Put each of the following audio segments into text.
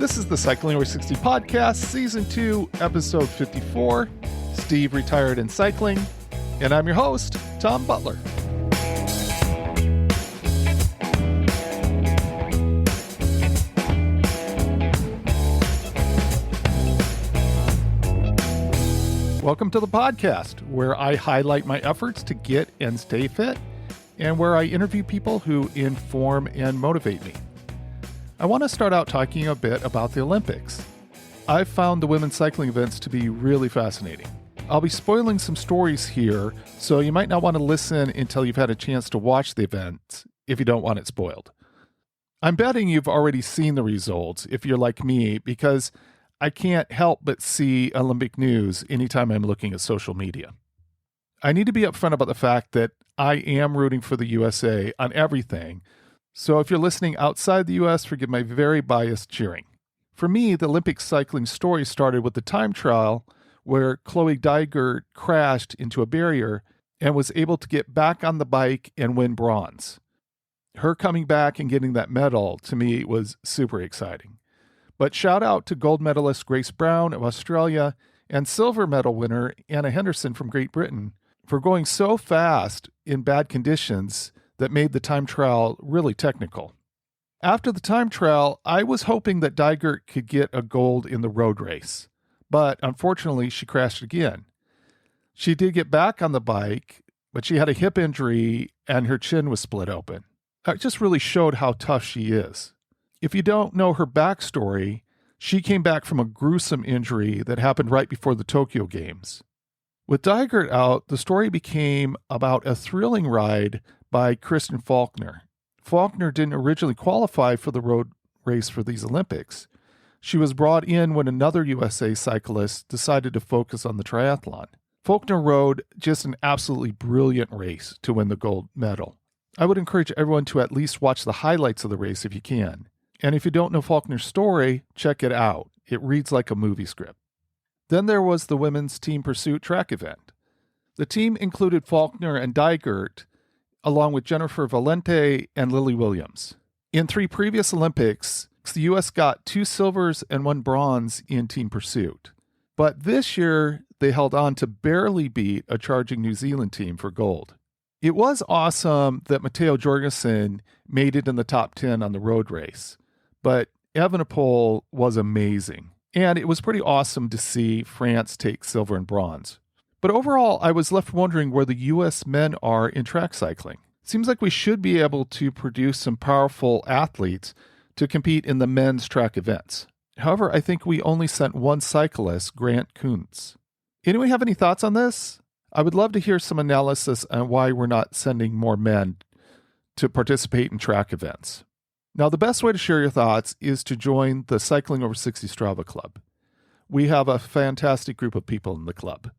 This is the Cycling Over 60 podcast, season 2, episode 54. Steve retired in cycling, and I'm your host, Tom Butler. Welcome to the podcast, where I highlight my efforts to get and stay fit, and where I interview people who inform and motivate me. I want to start out talking a bit about the Olympics. I've found the women's cycling events to be really fascinating. I'll be spoiling some stories here, so you might not want to listen until you've had a chance to watch the events if you don't want it spoiled. I'm betting you've already seen the results if you're like me, because I can't help but see Olympic news anytime I'm looking at social media. I need to be upfront about the fact that I am rooting for the USA on everything, so if you're listening outside the US, forgive my very biased cheering. For me, the Olympic cycling story started with the time trial where Chloe Dygert crashed into a barrier and was able to get back on the bike and win bronze. Her coming back and getting that medal, to me, was super exciting. But shout out to gold medalist Grace Brown of Australia and silver medal winner Anna Henderson from Great Britain for going so fast in bad conditions that made the time trial really technical. After the time trial, I was hoping that Dygert could get a gold in the road race, but unfortunately she crashed again. She did get back on the bike, but she had a hip injury and her chin was split open. That just really showed how tough she is. If you don't know her backstory, she came back from a gruesome injury that happened right before the Tokyo Games. With Dygert out, the story became about a thrilling ride by Kristen Faulkner. Faulkner didn't originally qualify for the road race for these Olympics. She was brought in when another USA cyclist decided to focus on the triathlon. Faulkner rode just an absolutely brilliant race to win the gold medal. I would encourage everyone to at least watch the highlights of the race if you can. And if you don't know Faulkner's story, check it out. It reads like a movie script. Then there was the women's team pursuit track event. The team included Faulkner and Dygert, along with Jennifer Valente and Lily Williams. In 3 previous Olympics, the U.S. got 2 silvers and 1 bronze in team pursuit. But this year, they held on to barely beat a charging New Zealand team for gold. It was awesome that Matteo Jorgensen made it in the top 10 on the road race, but Evenepoel was amazing. And it was pretty awesome to see France take silver and bronze. But overall, I was left wondering where the U.S. men are in track cycling. Seems like we should be able to produce some powerful athletes to compete in the men's track events. However, I think we only sent 1 cyclist, Grant Kuntz. Anyone have any thoughts on this? I would love to hear some analysis on why we're not sending more men to participate in track events. Now, the best way to share your thoughts is to join the Cycling Over 60 Strava Club. We have a fantastic group of people in the club.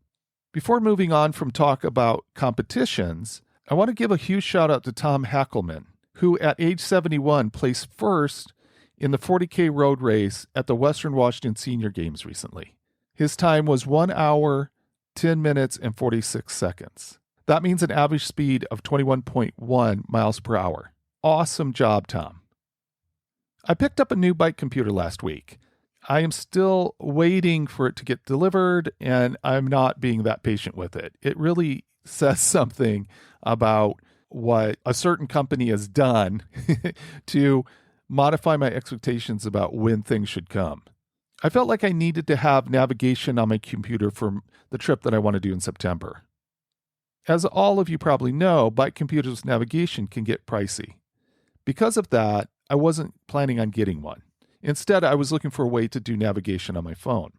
Before moving on from talk about competitions, I want to give a huge shout out to Tom Hackelman, who at age 71 placed first in the 40K road race at the Western Washington Senior Games recently. His time was 1 hour, 10 minutes, and 46 seconds. That means an average speed of 21.1 miles per hour. Awesome job, Tom. I picked up a new bike computer last week. I am still waiting for it to get delivered, and I'm not being that patient with it. It really says something about what a certain company has done to modify my expectations about when things should come. I felt like I needed to have navigation on my computer for the trip that I want to do in September. As all of you probably know, bike computers with navigation can get pricey. Because of that, I wasn't planning on getting one. Instead, I was looking for a way to do navigation on my phone.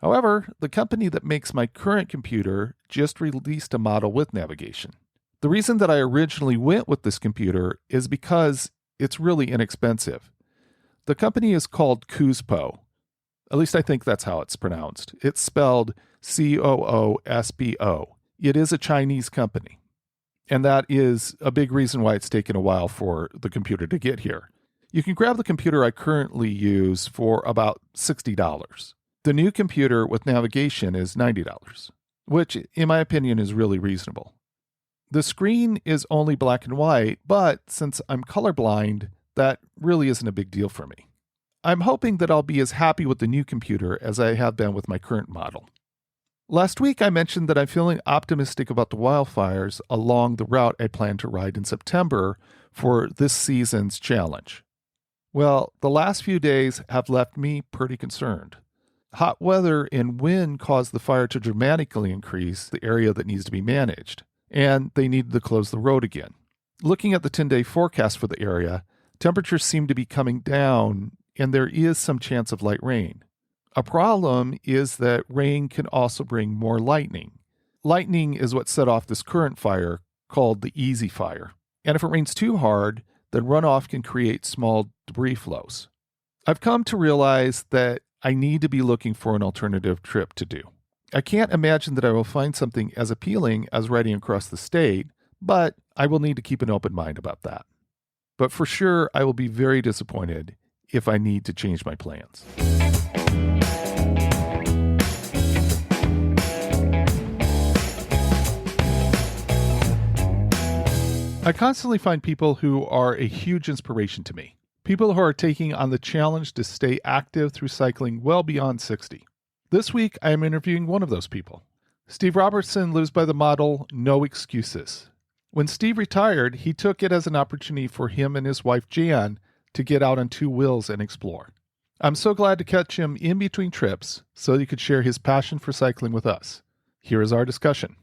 However, the company that makes my current computer just released a model with navigation. The reason that I originally went with this computer is because it's really inexpensive. The company is called Koospo. At least I think that's how it's pronounced. It's spelled Coospo. It is a Chinese company. And that is a big reason why it's taken a while for the computer to get here. You can grab the computer I currently use for about $60. The new computer with navigation is $90, which in my opinion is really reasonable. The screen is only black and white, but since I'm colorblind, that really isn't a big deal for me. I'm hoping that I'll be as happy with the new computer as I have been with my current model. Last week, I mentioned that I'm feeling optimistic about the wildfires along the route I plan to ride in September for this season's challenge. Well, the last few days have left me pretty concerned. Hot weather and wind caused the fire to dramatically increase the area that needs to be managed, and they needed to close the road again. Looking at the 10-day forecast for the area, temperatures seem to be coming down, and there is some chance of light rain. A problem is that rain can also bring more lightning. Lightning is what set off this current fire called the easy fire. And if it rains too hard, then runoff can create small debris flows. I've come to realize that I need to be looking for an alternative trip to do. I can't imagine that I will find something as appealing as riding across the state, but I will need to keep an open mind about that. But for sure, I will be very disappointed if I need to change my plans. I constantly find people who are a huge inspiration to me. People who are taking on the challenge to stay active through cycling well beyond 60. This week, I am interviewing one of those people. Steve Robertson lives by the model, no excuses. When Steve retired, he took it as an opportunity for him and his wife, Jan, to get out on two wheels and explore. I'm so glad to catch him in between trips so he could share his passion for cycling with us. Here is our discussion.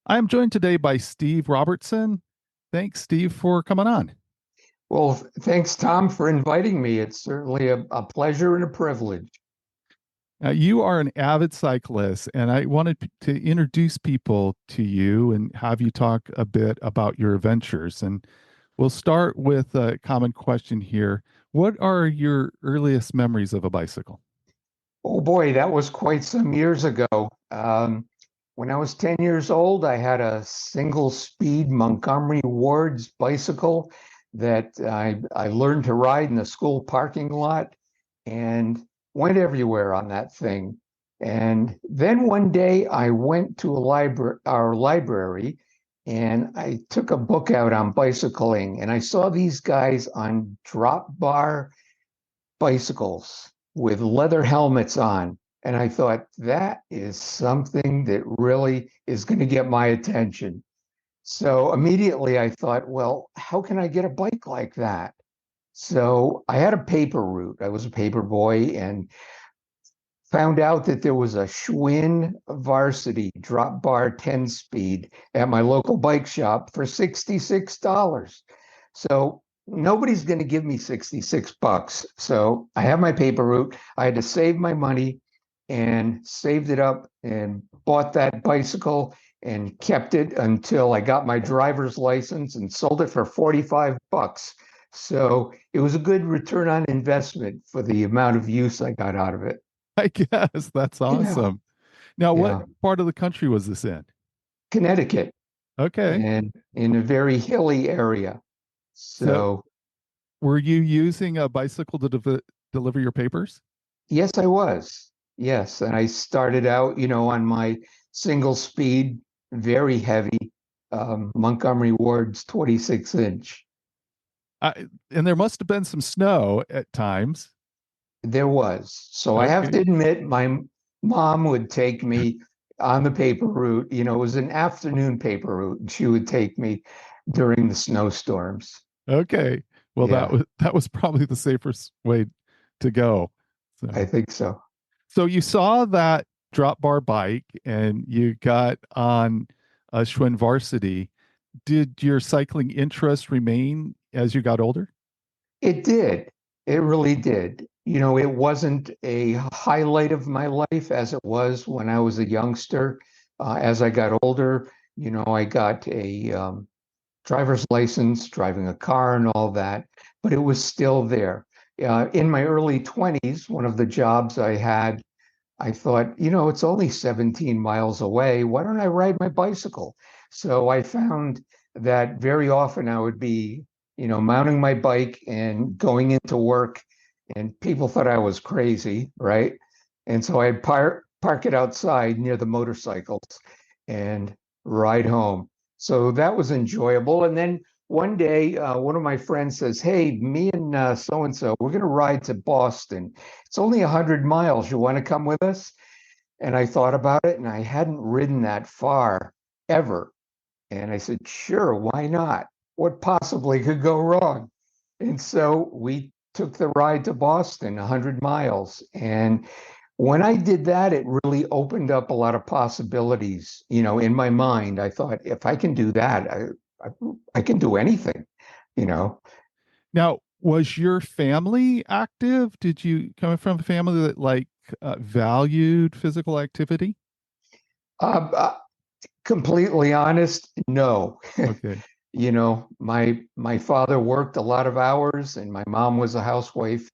I am joined today by Steve Robertson. Thanks, Steve, for coming on. Well, thanks, Tom, for inviting me. It's certainly a pleasure and a privilege. You are an avid cyclist, and I wanted to introduce people to you and have you talk a bit about your adventures. And we'll start with a common question here. What are your earliest memories of a bicycle? Oh boy, that was quite some years ago. When I was 10 years old, I had a single speed Montgomery Ward's bicycle that I learned to ride in the school parking lot and went everywhere on that thing. And then one day I went to our library, and I took a book out on bicycling, and I saw these guys on drop bar bicycles with leather helmets on. And I thought, that is something that really is going to get my attention. So immediately I thought, well, how can I get a bike like that? So I had a paper route. I was a paper boy and found out that there was a Schwinn Varsity drop bar 10 speed at my local bike shop for $66. So nobody's going to give me $66. So I have my paper route. I had to save my money and saved it up and bought that bicycle and kept it until I got my driver's license and sold it for $45. So it was a good return on investment for the amount of use I got out of it. I guess that's awesome. Now, what part of the country was this in? Connecticut. Okay. And in a very hilly area. So were you using a bicycle to deliver your papers? Yes, I was. Yes. And I started out, on my single speed, very heavy Montgomery Ward's 26-inch. And there must have been some snow at times. There was. So I have to admit, my mom would take me on the paper route. It was an afternoon paper route, and she would take me during the snowstorms. Okay. Well, that was probably the safest way to go. So. I think so. So you saw that drop bar bike and you got on a Schwinn Varsity. Did your cycling interest remain as you got older? It did. It really did. It wasn't a highlight of my life as it was when I was a youngster. As I got older, I got a driver's license, driving a car and all that, but it was still there. In my early 20s, one of the jobs I had, I thought, it's only 17 miles away. Why don't I ride my bicycle? So I found that very often I would be, mounting my bike and going into work, and people thought I was crazy, right? And so I'd park it outside near the motorcycles and ride home. So that was enjoyable. And then one day, one of my friends says, "Hey, me and so and so, we're going to ride to Boston. It's only 100 miles. You want to come with us?" And I thought about it, and I hadn't ridden that far ever. And I said, "Sure, why not? What possibly could go wrong?" And so we took the ride to Boston, 100 miles. And when I did that, it really opened up a lot of possibilities. In my mind, I thought, if I can do that, I, I can do anything, you know. Now, was your family active? Did you come from a family that valued physical activity? Uh, uh, Completely honest, no. Okay. My father worked a lot of hours, and my mom was a housewife.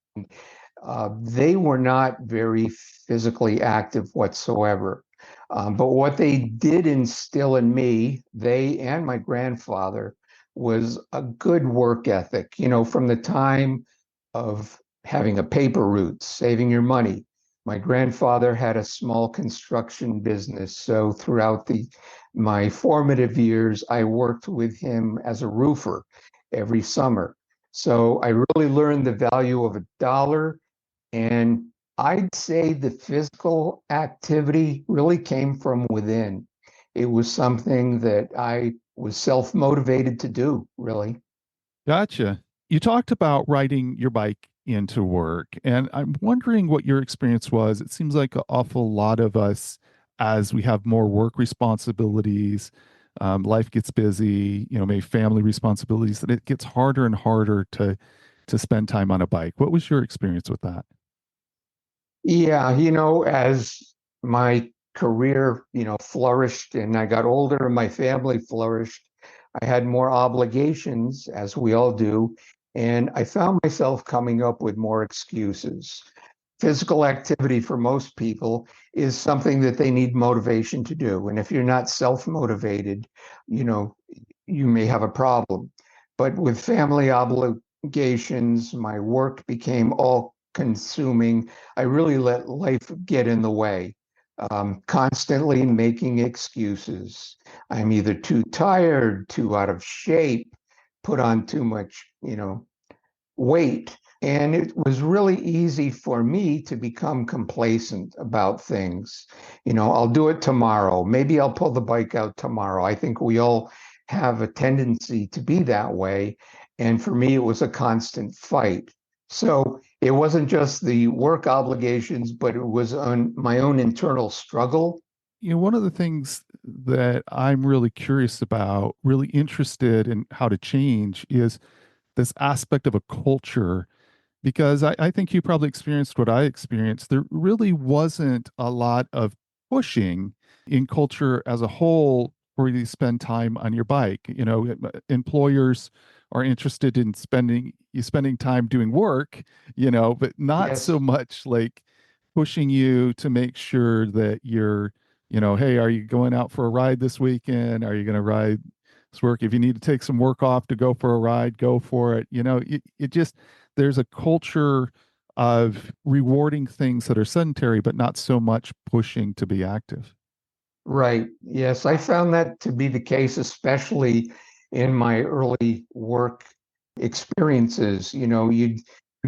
They were not very physically active whatsoever. But what they did instill in me, they and my grandfather, was a good work ethic. From the time of having a paper route, saving your money. My grandfather had a small construction business, so throughout my formative years, I worked with him as a roofer every summer. So I really learned the value of a dollar, and I'd say the physical activity really came from within. It was something that I was self-motivated to do, really. Gotcha. You talked about riding your bike into work, and I'm wondering what your experience was. It seems like an awful lot of us, as we have more work responsibilities, life gets busy, maybe family responsibilities, that it gets harder and harder to spend time on a bike. What was your experience with that? Yeah, as my career, flourished and I got older and my family flourished, I had more obligations, as we all do, and I found myself coming up with more excuses. Physical activity for most people is something that they need motivation to do. And if you're not self-motivated, you know, you may have a problem. But with family obligations, my work became all consuming. I really let life get in the way, constantly making excuses. I'm either too tired, too out of shape, put on too much, weight. And it was really easy for me to become complacent about things. I'll do it tomorrow. Maybe I'll pull the bike out tomorrow. I think we all have a tendency to be that way. And for me, it was a constant fight. So it wasn't just the work obligations, but it was on my own internal struggle. One of the things that I'm really curious about, really interested in how to change, is this aspect of a culture, because I think you probably experienced what I experienced. There really wasn't a lot of pushing in culture as a whole for you to spend time on your bike. Employers are interested in spending time doing work, but not so Yes, much like pushing you to make sure that you're, hey, are you going out for a ride this weekend? Are you going to ride this work? If you need to take some work off to go for a ride, go for it. It just, there's a culture of rewarding things that are sedentary, but not so much pushing to be active. right. Yes, I found that to be the case, especially in my early work experiences. You'd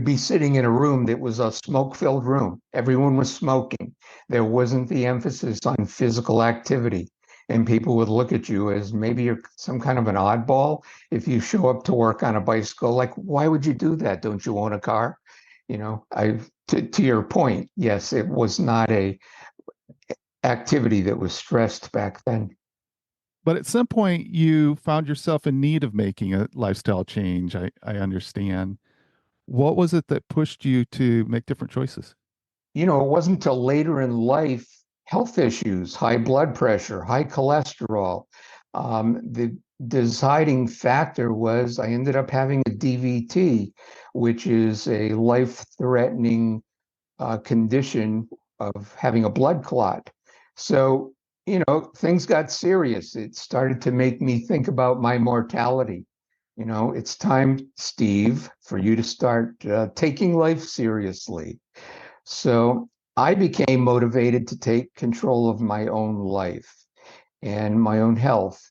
be sitting in a room that was a smoke-filled room. Everyone was smoking. There wasn't the emphasis on physical activity. And people would look at you as maybe you're some kind of an oddball if you show up to work on a bicycle. Like, why would you do that? Don't you own a car? To your point, yes, it was not a activity that was stressed back then. But at some point, you found yourself in need of making a lifestyle change. I understand. What was it that pushed you to make different choices? It wasn't until later in life, health issues, high blood pressure, high cholesterol. The deciding factor was I ended up having a DVT, which is a life-threatening condition of having a blood clot. So, things got serious. It started to make me think about my mortality. It's time, Steve, for you to start taking life seriously. So I became motivated to take control of my own life and my own health.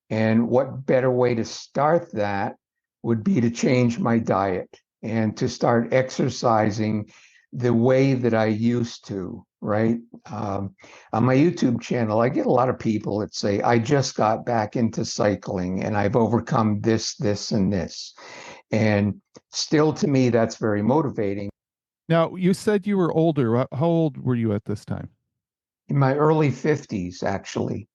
And what better way to start that would be to change my diet and to start exercising the way that I used to, right? On my YouTube channel, I get a lot of people that say, I just got back into cycling and I've overcome this, this, and this. And still, to me, that's very motivating. Now, you said you were older. How old were you at this time? In my early 50s, actually.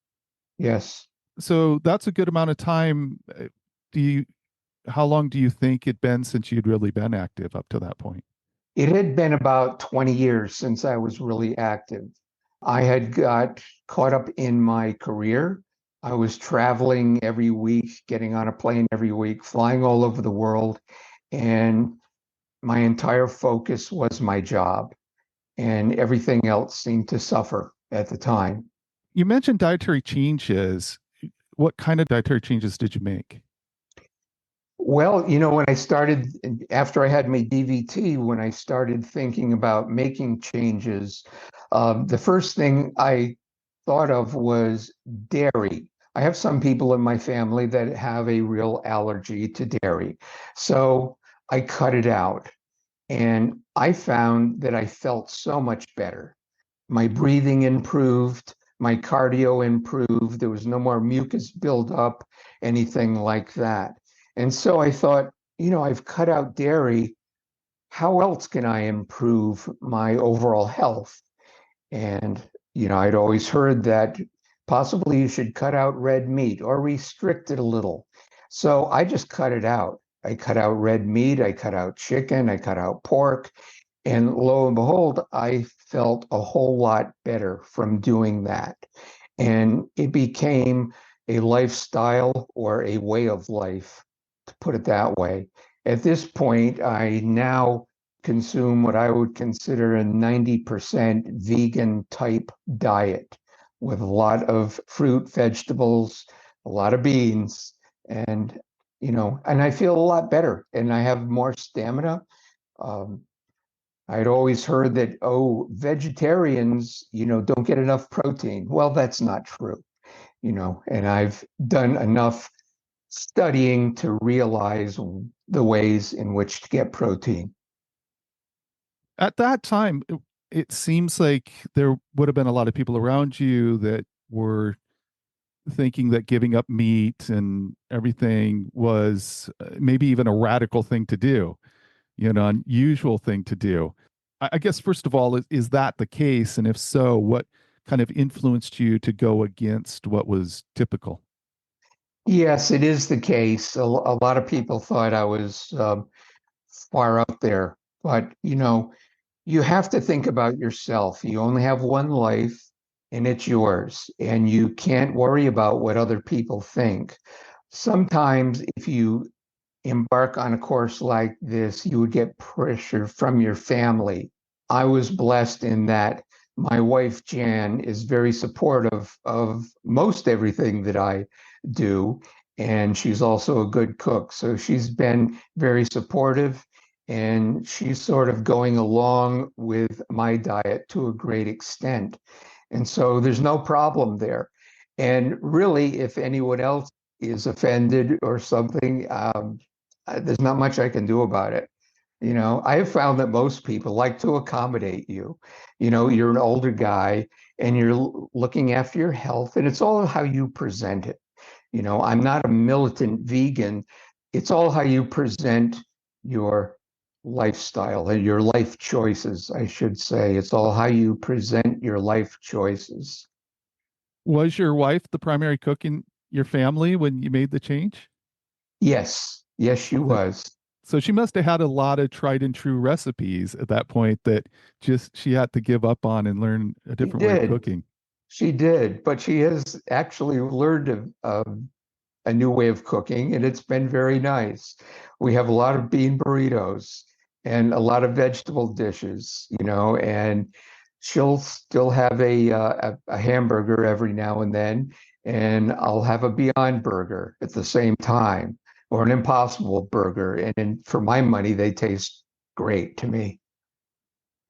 Yes. So that's a good amount of time. Do you, how long do you think it'd been since you'd really been active up to that point? It had been about 20 years since I was really active. I had got caught up in my career. I was traveling every week, getting on a plane every week, flying all over the world. And my entire focus was my job, and everything else seemed to suffer at the time. You mentioned dietary changes. What kind of dietary changes did you make? Well, when I started, after I had my DVT, when I started thinking about making changes, the first thing I thought of was dairy. I have some people in my family that have a real allergy to dairy. So I cut it out, and I found that I felt so much better. My breathing improved, my cardio improved, there was no more mucus buildup, anything like that. And so I thought, I've cut out dairy. How else can I improve my overall health? And, I'd always heard that possibly you should cut out red meat or restrict it a little. So I just cut it out. I cut out red meat, I cut out chicken, I cut out pork. And lo and behold, I felt a whole lot better from doing that. And it became a lifestyle or a way of life, to put it that way. At this point, I now consume what I would consider a 90% vegan type diet with a lot of fruit, vegetables, a lot of beans, and and I feel a lot better and I have more stamina. Um, I'd always heard that, oh, vegetarians, don't get enough protein. Well, that's not true, and I've done enough studying to realize the ways in which to get protein. At that time, it seems like there would have been a lot of people around you that were thinking that giving up meat and everything was maybe even a radical thing to do, unusual thing to do. I guess, first of all, is that the case? And if so, what kind of influenced you to go against what was typical? Yes, it is the case. A lot of people thought I was far up there, but you have to think about yourself. You only have one life and it's yours, and you can't worry about what other people think. Sometimes, if you embark on a course like this, you would get pressure from your family. I was blessed in that my wife, Jan, is very supportive of most everything that I do. And she's also a good cook. So she's been very supportive, and she's sort of going along with my diet to a great extent. And so there's no problem there. And really, if anyone else is offended or something, there's not much I can do about it. I have found that most people like to accommodate you. You're an older guy and you're looking after your health, and it's all how you present it. I'm not a militant vegan. It's all how you present your lifestyle and your life choices, I should say. It's all how you present your life choices. Was your wife the primary cook in your family when you made the change? Yes, yes, she So, was. so she must have had a lot of tried and true recipes at that point that just she had to give up on and learn a She different way of did. cooking. She did, but she has actually learned a new way of cooking, and it's been very nice. We have a lot of bean burritos and a lot of vegetable dishes, and she'll still have a hamburger every now and then, and I'll have a Beyond Burger at the same time, or an Impossible Burger, and for my money, they taste great to me.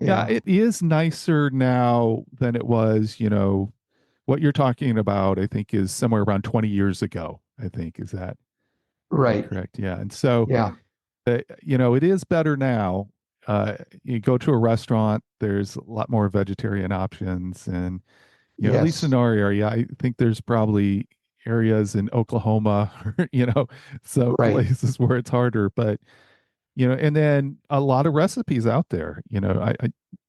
Yeah, Yeah. it is nicer now than it was, what you're talking about, I think is somewhere around 20 years ago. I think. Is that Right. correct? Yeah. And so, Yeah. it is better now. You go to a restaurant, there's a lot more vegetarian options. And, at least in Yes. our area, I think there's probably areas in Oklahoma, or, so Right. places where it's harder. But, and then a lot of recipes out there.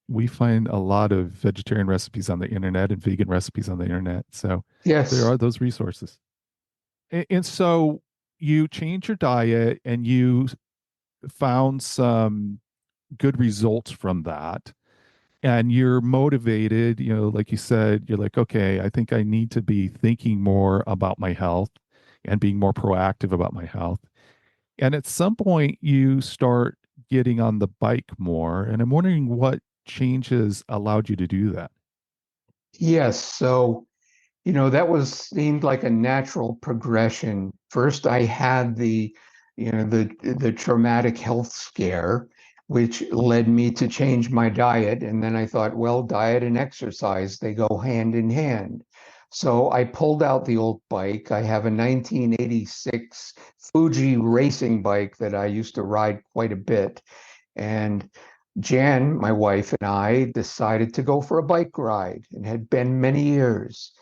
We find a lot of vegetarian recipes on the internet and vegan recipes on the internet. So there Yes. are those resources. And so you change your diet and you found some good results from that. And you're motivated, like you said, you're like, okay, I think I need to be thinking more about my health and being more proactive about my health. And at some point, you start getting on the bike more. And I'm wondering what changes allowed you to do that. Yes. So, that was seemed like a natural progression. First, I had the traumatic health scare, which led me to change my diet. And then I thought, well, diet and exercise, they go hand in hand. So I pulled out the old bike. I have a 1986 Fuji racing bike that I used to ride quite a bit. And Jan, my wife, and I decided to go for a bike ride and had been many years.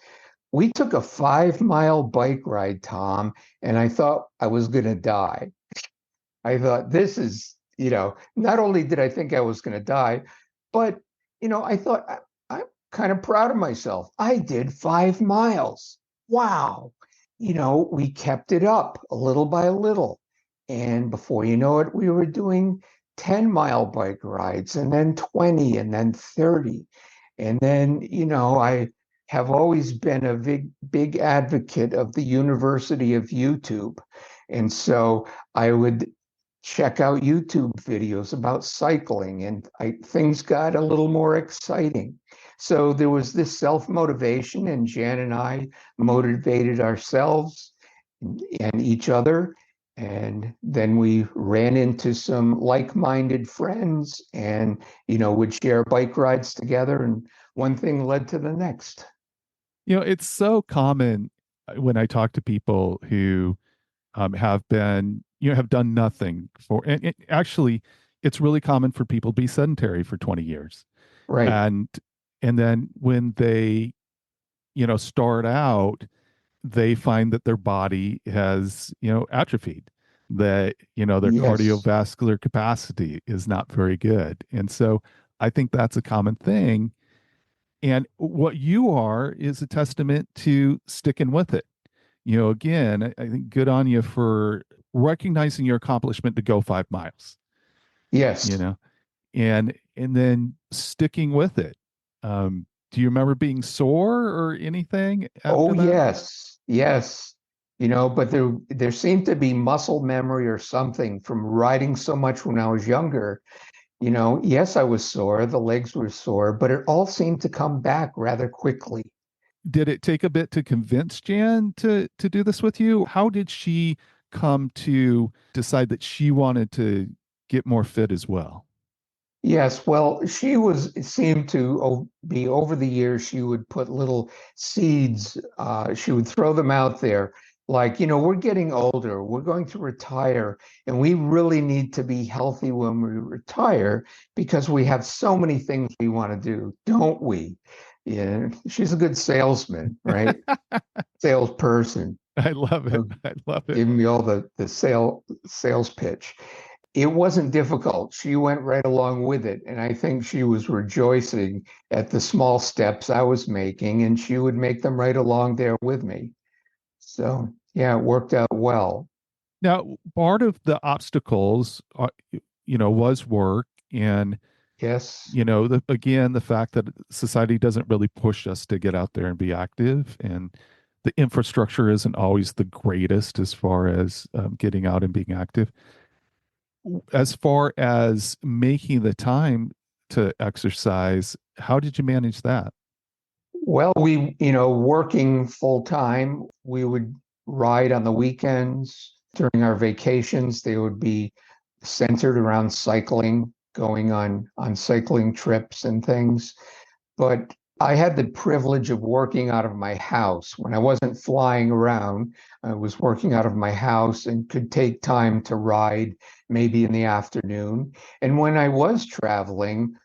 We took a 5 mile bike ride, Tom, and I thought I was going to die. I thought this is, not only did I think I was going to die, but, I thought I'm kind of proud of myself. I did 5 miles. Wow. We kept it up a little by little. And before you know it, we were doing 10-mile bike rides and then 20 and then 30. And then, I have always been a big advocate of the University of YouTube. And so I would check out YouTube videos about cycling, and things got a little more exciting. So there was this self-motivation, and Jan and I motivated ourselves and each other. And then we ran into some like-minded friends and, would share bike rides together, and one thing led to the next. It's so common when I talk to people who have been, have done nothing for, and actually, it's really common for people to be sedentary for 20 years. Right. And, then when they, start out, they find that their body has, atrophied, that, their Yes. cardiovascular capacity is not very good. And so I think that's a common thing. And what you are is a testament to sticking with it. Again, I think good on you for recognizing your accomplishment to go 5 miles, you Yes. know, and then sticking with it. Do you remember being sore or anything Oh, after that? yes. Yes. But there seemed to be muscle memory or something from riding so much when I was younger. Yes, I was sore, the legs were sore, but it all seemed to come back rather quickly. Did it take a bit to convince Jan to do this with you? How did she come to decide that she wanted to get more fit as well? Yes, well, it seemed to be over the years, she would put little seeds, she would throw them out there, like, we're getting older, we're going to retire, and we really need to be healthy when we retire because we have so many things we want to do, don't we? Yeah, she's a good salesman, right? Salesperson. I love it. So I love it. giving me all the sales pitch. It wasn't difficult. She went right along with it. And I think she was rejoicing at the small steps I was making, and she would make them right along there with me. So, yeah, it worked out well. Now, part of the obstacles, was work and, Yes. the fact that society doesn't really push us to get out there and be active, and the infrastructure isn't always the greatest as far as getting out and being active. As far as making the time to exercise, how did you manage that? Well, working full time, we would ride on the weekends. During our vacations, they would be centered around cycling, going on cycling trips and things. But I had the privilege of working out of my house. When I wasn't flying around, I was working out of my house and could take time to ride maybe in the afternoon. And when I was traveling,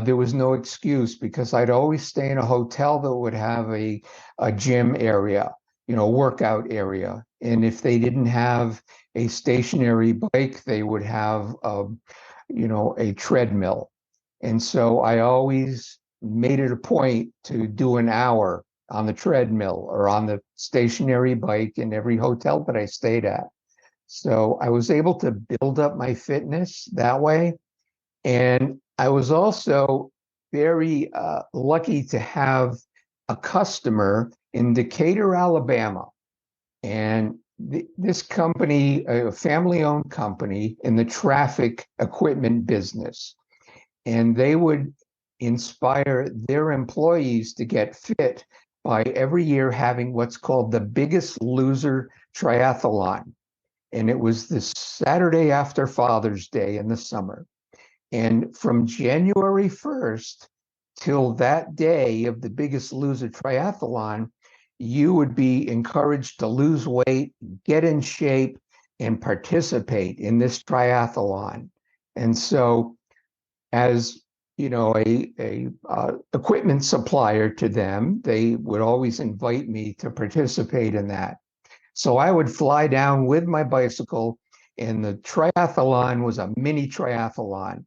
there was no excuse because I'd always stay in a hotel that would have a gym area, workout area. And if they didn't have a stationary bike, they would have a treadmill. And so I always made it a point to do an hour on the treadmill or on the stationary bike in every hotel that I stayed at. So I was able to build up my fitness that way. And I was also very lucky to have a customer in Decatur, Alabama. And this company, a family owned company in the traffic equipment business, and they would inspire their employees to get fit by every year having what's called the Biggest Loser Triathlon. And it was this Saturday after Father's Day in the summer. And from January 1st till that day of the Biggest Loser Triathlon, you would be encouraged to lose weight, get in shape, and participate in this triathlon. And so as a equipment supplier to them, they would always invite me to participate in that. So I would fly down with my bicycle, and the triathlon was a mini triathlon.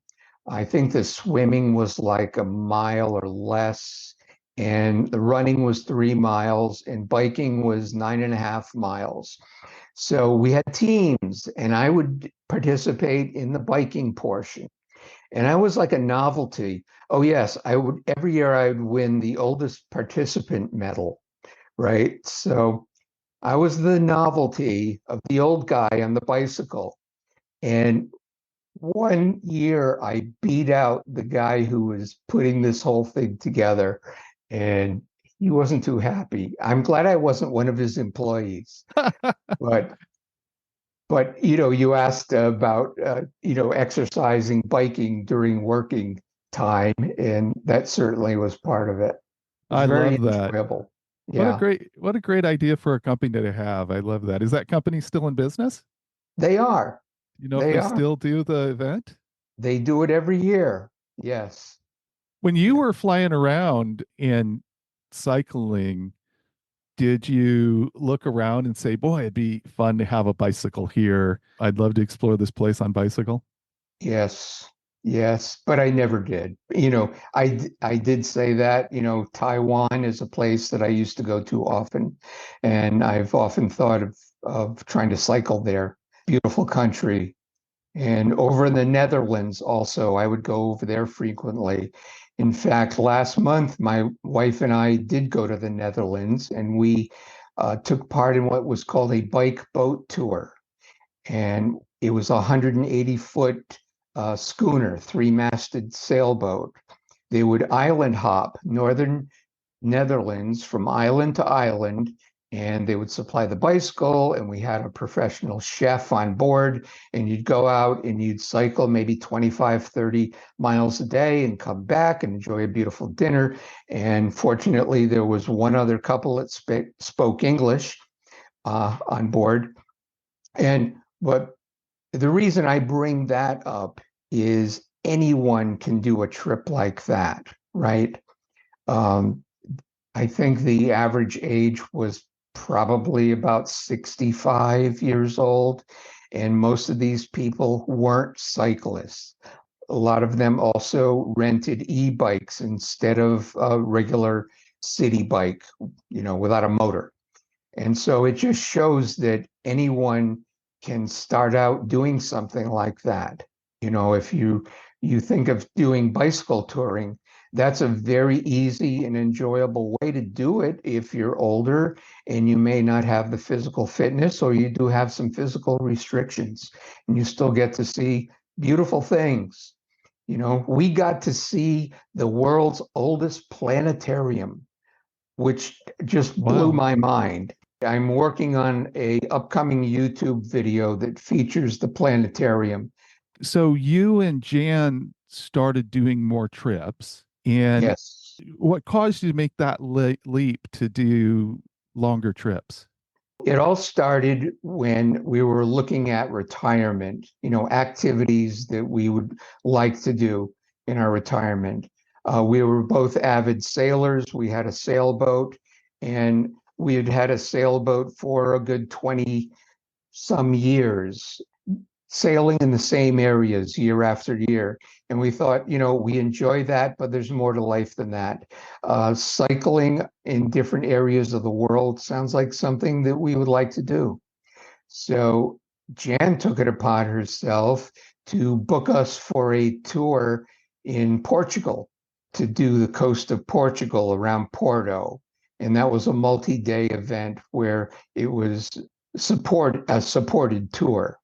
I think the swimming was like a mile or less, and the running was 3 miles, and biking was 9.5 miles. So we had teams, and I would participate in the biking portion. And I was like a novelty. Oh, yes, I would every year I would win the oldest participant medal, right? So I was the novelty of the old guy on the bicycle. And one year I beat out the guy who was putting this whole thing together, and he wasn't too happy. I'm glad I wasn't one of his employees, but you asked about exercising, biking during working time, and that certainly was part of it. It was I very love that. enjoyable. What a Yeah, great idea for a company to have. I love that. Is that company still in business? they are. You know if They they are. still do the event? They do it every year. Yes. When you Yeah. were flying around and cycling, did you look around and say, boy, it'd be fun to have a bicycle here. I'd love to explore this place on bicycle? Yes. Yes. But I never did. I did say that, Taiwan is a place that I used to go to often, and I've often thought of trying to cycle there. Beautiful country. And over in the Netherlands, also, I would go over there frequently. In fact, last month, my wife and I did go to the Netherlands, and we took part in what was called a bike boat tour. And it was a 180-foot schooner, three-masted sailboat. They would island hop northern Netherlands from island to island, and they would supply the bicycle, and we had a professional chef on board, and you'd go out and you'd cycle maybe 25, 30 miles a day and come back and enjoy a beautiful dinner. And fortunately, there was one other couple that spoke English on board. And but the reason I bring that up is anyone can do a trip like that, right? Um, I think the average age was probably about 65 years old, and most of these people weren't cyclists. A lot of them also rented e-bikes instead of a regular city bike, without a motor. And so it just shows that anyone can start out doing something like that. If you think of doing bicycle touring, that's a very easy and enjoyable way to do it if you're older and you may not have the physical fitness, or you do have some physical restrictions, and you still get to see beautiful things. We got to see the world's oldest planetarium, which just blew Wow. my mind. I'm working on a upcoming YouTube video that features the planetarium. So you and Jan started doing more trips, and Yes. What caused you to make that leap to do longer trips? It all started when we were looking at retirement, activities that we would like to do in our retirement. We were both avid sailors. We had a sailboat, and we had had a sailboat for a good 20 some years, sailing in the same areas year after year. And we thought, we enjoy that, but there's more to life than that. Cycling in different areas of the world sounds like something that we would like to do. So Jan took it upon herself to book us for a tour in Portugal, to do the coast of Portugal around Porto. And that was a multi-day event where it was a supported tour.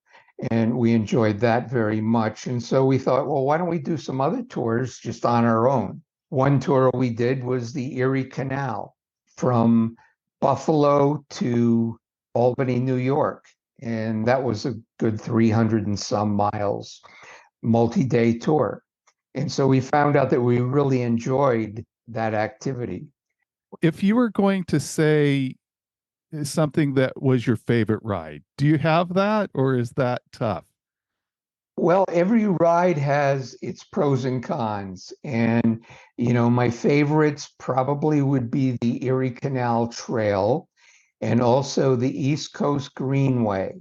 And we enjoyed that very much. And so we thought, well, why don't we do some other tours just on our own? One tour we did was the Erie Canal from Buffalo to Albany, New York. And that was a good 300 and some miles, multi-day tour. And so we found out that we really enjoyed that activity. If you were going to say something that was your favorite ride, do you have that or is that tough? Well, every ride has its pros and cons. And, my favorites probably would be the Erie Canal Trail and also the East Coast Greenway.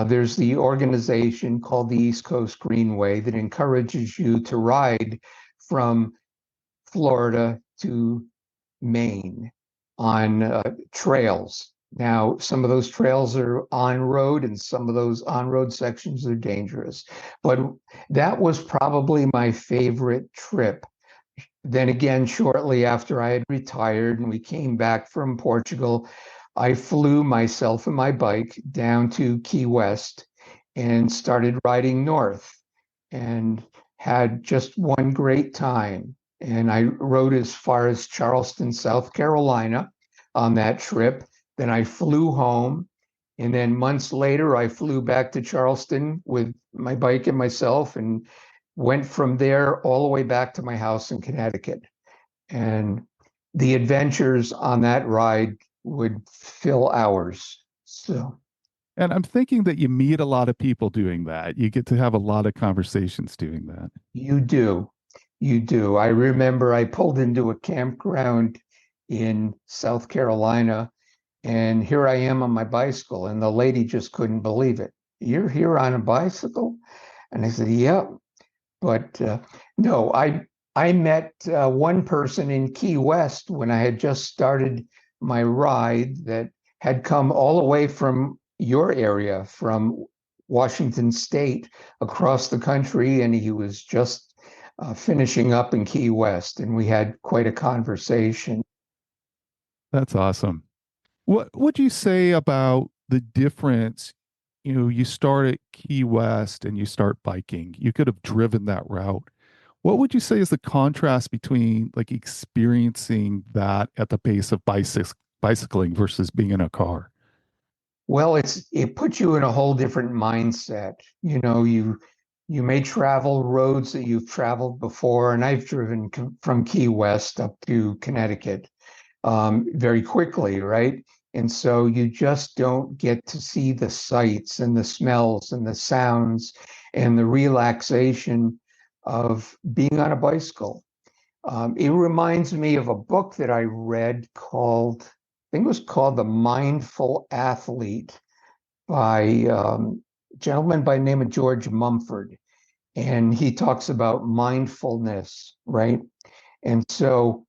There's the organization called the East Coast Greenway that encourages you to ride from Florida to Maine on trails. Now, some of those trails are on road and some of those on road sections are dangerous. But that was probably my favorite trip. Then again, shortly after I had retired and we came back from Portugal, I flew myself and my bike down to Key West and started riding north and had just one great time. And I rode as far as Charleston, South Carolina on that trip. Then I flew home. And then months later, I flew back to Charleston with my bike and myself and went from there all the way back to my house in Connecticut. And the adventures on that ride would fill hours. So And I'm thinking that you meet a lot of people doing that. You get to have a lot of conversations doing that. you do. You do. I remember I pulled into a campground in South Carolina, and here I am on my bicycle, and the lady just couldn't believe it. You're here on a bicycle? And I said, yep. But no, I met one person in Key West when I had just started my ride that had come all the way from your area, from Washington State, across the country, and he was just finishing up in Key West, and we had quite a conversation. That's awesome. What would you say about the difference? You start at Key West and you start biking. You could have driven that route. What would you say is the contrast between like experiencing that at the pace of bicycling versus being in a car? Well, it puts you in a whole different mindset. You may travel roads that you've traveled before, and I've driven from Key West up to Connecticut very quickly, right? And so you just don't get to see the sights and the smells and the sounds and the relaxation of being on a bicycle. It reminds me of a book that I read called, I think it was called The Mindful Athlete by a gentleman by the name of George Mumford. And he talks about mindfulness, right? And so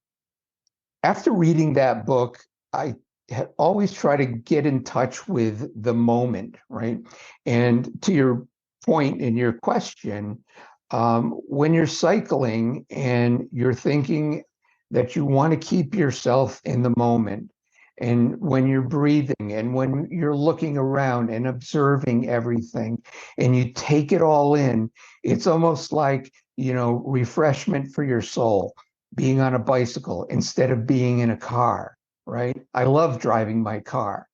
after reading that book, I had always try to get in touch with the moment, right? And to your point in your question, when you're cycling and you're thinking that you want to keep yourself in the moment, and when you're breathing and when you're looking around and observing everything and you take it all in, it's almost like, refreshment for your soul, being on a bicycle instead of being in a car, right? I love driving my car,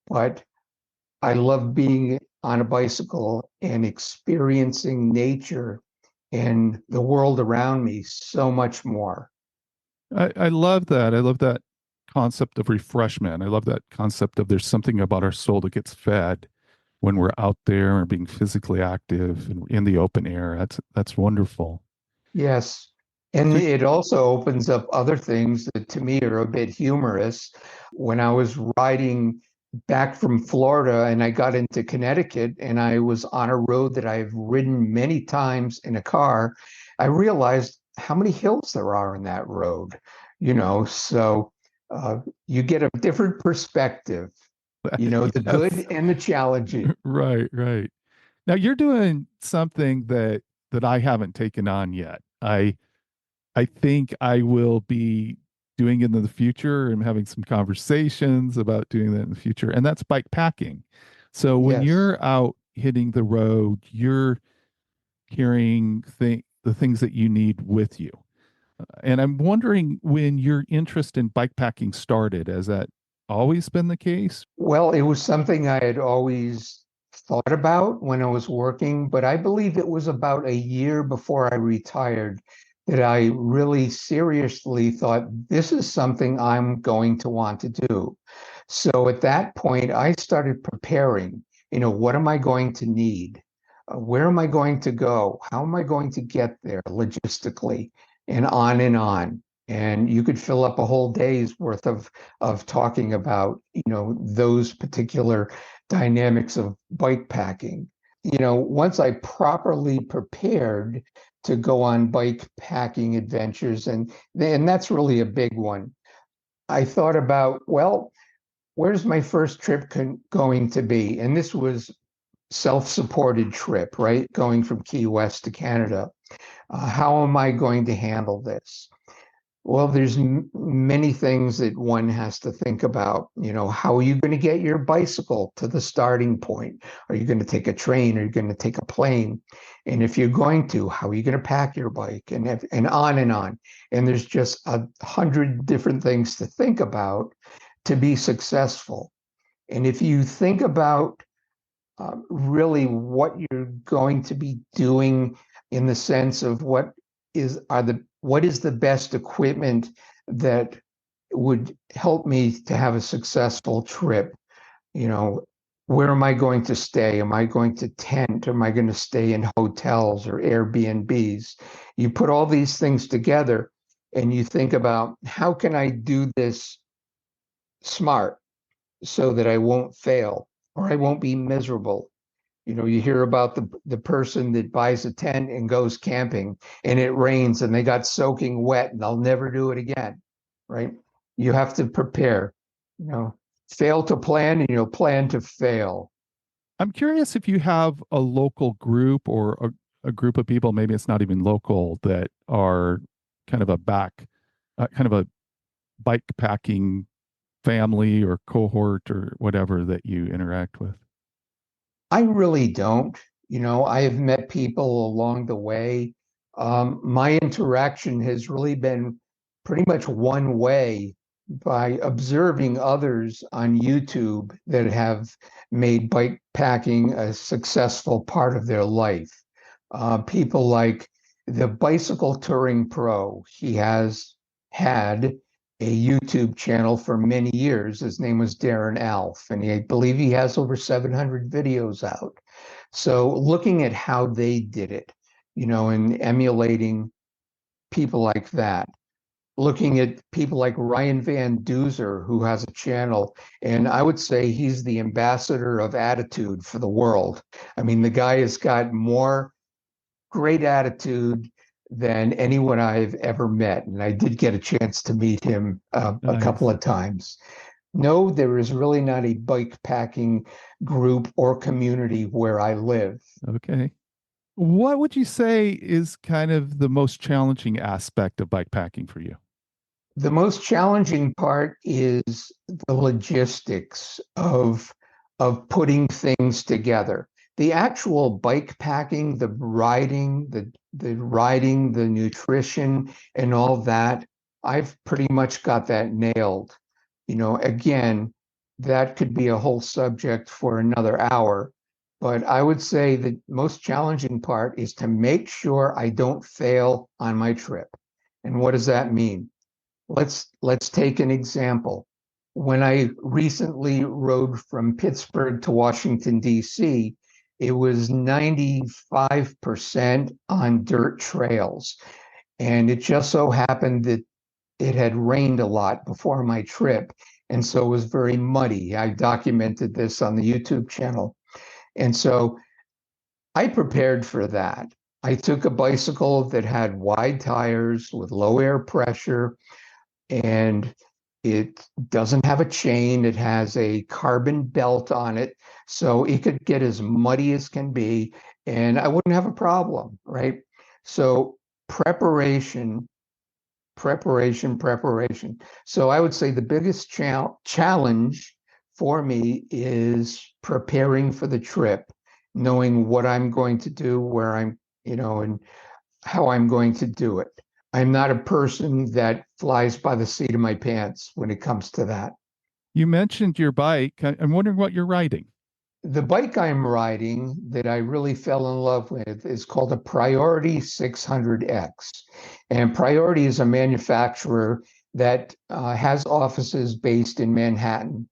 but I love being on a bicycle and experiencing nature and the world around me so much more. I love that. I love that concept of refreshment. I love that concept of there's something about our soul that gets fed when we're out there and being physically active and in the open air. That's wonderful. Yes. And So, it also opens up other things that to me are a bit humorous. When I was riding back from Florida and I got into Connecticut and I was on a road that I've ridden many times in a car, I realized how many hills there are in that road, so uh, you get a different perspective, the yes, good and the challenging. right, right. Now you're doing something that I haven't taken on yet. I think I will be doing it in the future and having some conversations about doing that in the future. And that's bike packing. So when Yes. you're out hitting the road, you're carrying the things that you need with you. And I'm wondering when your interest in bike packing started, has that always been the case? Well, it was something I had always thought about when I was working, but I believe it was about a year before I retired that I really seriously thought this is something I'm going to want to do. So at that point, I started preparing, what am I going to need? Where am I going to go? How am I going to get there logistically? And on and on. And you could fill up a whole day's worth of talking about, those particular dynamics of bike packing. Once I properly prepared to go on bike packing adventures, and that's really a big one. I thought about, well, where's my first trip going to be? And this was self-supported trip, right? Going from Key West to Canada. How am I going to handle this? Well, there's many things that one has to think about. How are you going to get your bicycle to the starting point? Are you going to take a train? Are you going to take a plane? And if you're going to, how are you going to pack your bike? And on and on. And there's just 100 different things to think about to be successful. And if you think about really what you're going to be doing in the sense of what is the best equipment that would help me to have a successful trip. you know where am I going to stay? Am I going to tent? Am I going to stay in hotels or Airbnbs? You put all these things together and you think about, how can I do this smart so that I won't fail or I won't be miserable? You hear about the person that buys a tent and goes camping and it rains and they got soaking wet and they'll never do it again, right? You have to prepare, you know, fail to plan and you'll plan to fail. I'm curious if you have a local group or a group of people, maybe it's not even local, that are kind of kind of a bike packing family or cohort or whatever that you interact with. I really don't. I have met people along the way. My interaction has really been pretty much one way by observing others on YouTube that have made bike packing a successful part of their life. People like the Bicycle Touring Pro. He has had a YouTube channel for many years. His name was Darren Alf, and I believe he has over 700 videos out. So looking at how they did it, and emulating people like that. Looking at people like Ryan Van Duzer, who has a channel, and I would say he's the ambassador of attitude for the world. I mean, the guy has got more great attitude than anyone I've ever met. And I did get a chance to meet him a couple Nice. of times. No, there is really not a bike packing group or community where I live. Okay. What would you say is kind of the most challenging aspect of bike packing for you? The most challenging part is the logistics of putting things together. The actual bike packing, the nutrition and all that, I've pretty much got that nailed. Again, that could be a whole subject for another hour, but I would say the most challenging part is to make sure I don't fail on my trip. And what does that mean? let's take an example. When I recently rode from Pittsburgh to Washington, D.C., it was 95% on dirt trails. And it just so happened that it had rained a lot before my trip. And so it was very muddy. I documented this on the YouTube channel. And so I prepared for that. I took a bicycle that had wide tires with low air pressure, and it doesn't have a chain. It has a carbon belt on it, so it could get as muddy as can be, and I wouldn't have a problem, right? So preparation, preparation. So I would say the biggest challenge for me is preparing for the trip, knowing what I'm going to do, where I'm, and how I'm going to do it. I'm not a person that flies by the seat of my pants when it comes to that. You mentioned your bike. I'm wondering what you're riding. The bike I'm riding that I really fell in love with is called a Priority 600X. And Priority is a manufacturer that has offices based in Manhattan,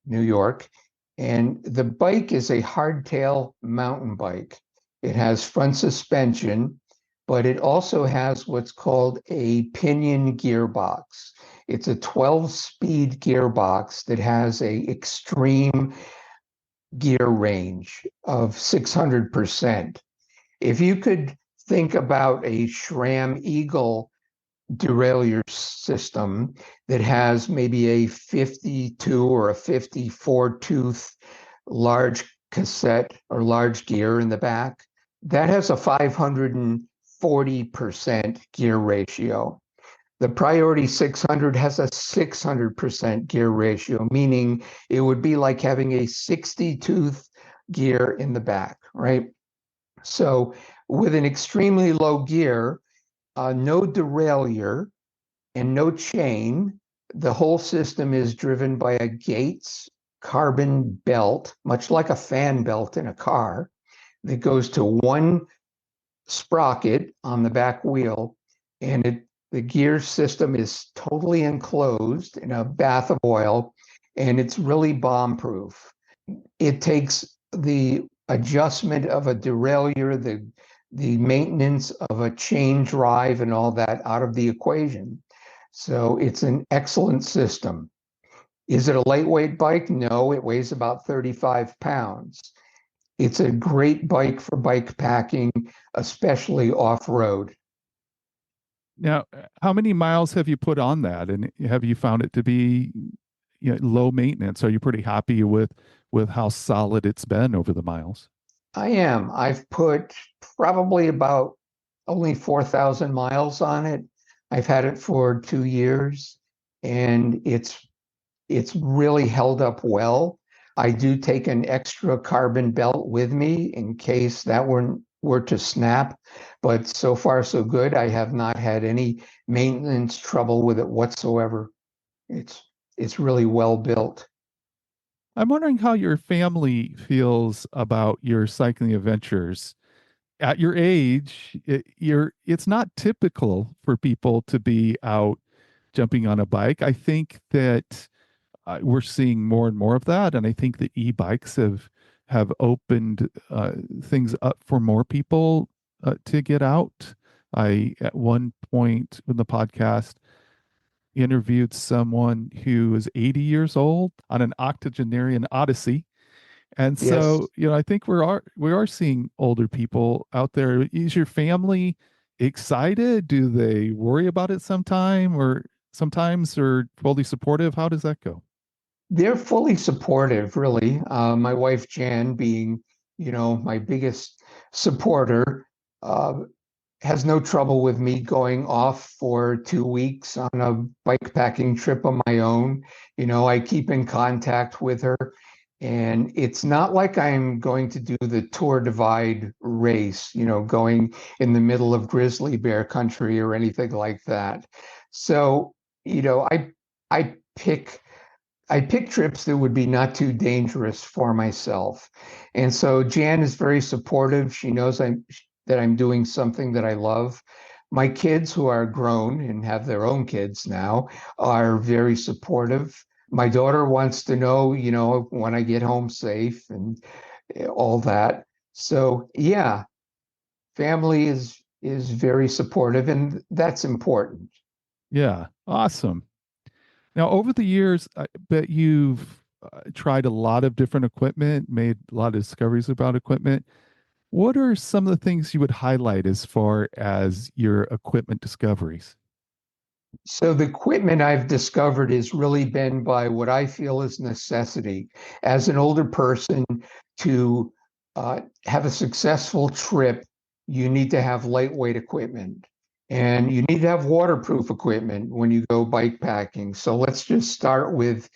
New York. And the bike is a hardtail mountain bike. It has front suspension, but it also has what's called a pinion gearbox. It's a 12-speed gearbox that has a extreme gear range of 600%. If you could think about a SRAM Eagle derailleur system that has maybe a 52 or a 54 tooth large cassette or large gear in the back, that has a 540% gear ratio. The Priority 600 has a 600% gear ratio, meaning it would be like having a 60 tooth gear in the back, right? So with an extremely low gear, no derailleur, and no chain, the whole system is driven by a Gates carbon belt, much like a fan belt in a car, that goes to one sprocket on the back wheel, and the gear system is totally enclosed in a bath of oil, and it's really bomb-proof. It takes the adjustment of a derailleur, the maintenance of a chain drive and all that out of the equation. So it's an excellent system. Is it a lightweight bike? No, it weighs about 35 pounds. It's a great bike for bike packing, especially off-road. Now, how many miles have you put on that, and have you found it to be, low maintenance? Are you pretty happy with how solid it's been over the miles? I am. I've put probably about only 4,000 miles on it. I've had it for 2 years, and it's really held up well. I do take an extra carbon belt with me in case that were to snap, but so far so good. I have not had any maintenance trouble with it whatsoever. It's it's really well built. I'm wondering how your family feels about your cycling adventures. At your age, it's not typical for people to be out jumping on a bike. I think that we're seeing more and more of that, and I think the e-bikes have opened things up for more people to get out. I at one point in the podcast interviewed someone who is 80 years old on an octogenarian odyssey. And Yes. so, I think we are seeing older people out there. Is your family excited? Do they worry about it sometimes or fully supportive? How does that go? They're fully supportive, really. My wife Jan being, my biggest supporter, uh, has no trouble with me going off for 2 weeks on a bike packing trip of my own. I keep in contact with her, and it's not like I'm going to do the Tour Divide race, going in the middle of grizzly bear country or anything like that. So, you know, I I pick I pick trips that would be not too dangerous for myself. And so Jan is very supportive. She knows that I'm doing something that I love. My kids, who are grown and have their own kids now, are very supportive. My daughter wants to know, when I get home safe and all that. So yeah, family is very supportive, and that's important. Yeah, awesome. Now, over the years, I bet you've tried a lot of different equipment, made a lot of discoveries about equipment. What are some of the things you would highlight as far as your equipment discoveries? So the equipment I've discovered has really been by what I feel is necessity. As an older person, to have a successful trip, you need to have lightweight equipment, and you need to have waterproof equipment when you go bike packing. So let's just start with